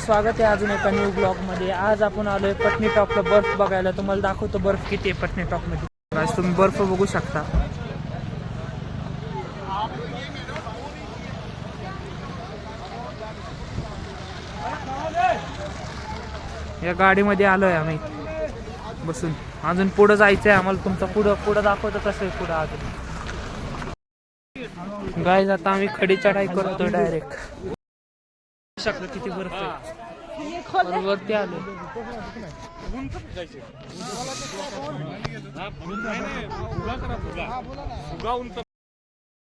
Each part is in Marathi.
स्वागत आहे अजून एका न्यू ब्लॉगमध्ये। आज आपण आलोय पटनी टॉपला बर्फ बघायला। तुम्हाला दाखवतो बर्फ किती आहे पटनी टॉपमध्ये। आज तुम्ही बर्फ बघू शकता। या गाडीमध्ये आलोय आम्ही बसून। अजून पुढे जायचंय आम्हाला। तुमचं पुढं दाखवतो कसं आहे पुढं अजून। गाईज आता आम्ही खडी चढाई करतो डायरेक्ट। शकतो किती बर्फ आहे। वरती आलो।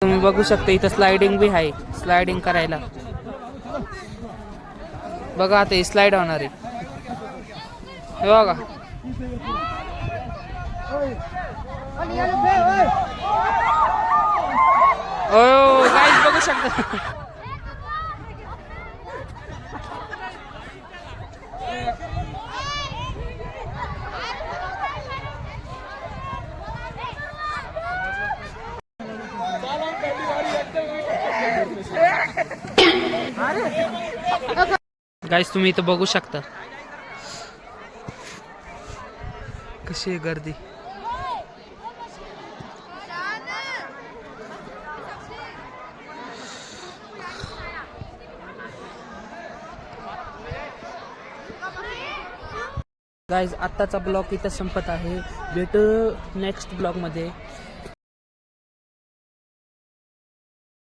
तुम्ही बघू शकता इथं स्लायडिंग बी आहे। स्लायडिंग करायला बघा आता ही स्लाइड होणार आहे। हे बघा ओ गाईज बघू शकता। गाईस तुम्ही इथं बघू शकता कशी आहे गर्दी। गाईज आत्ताचा ब्लॉग इथं संपत आहे। भेटू नेक्स्ट ब्लॉगमध्ये।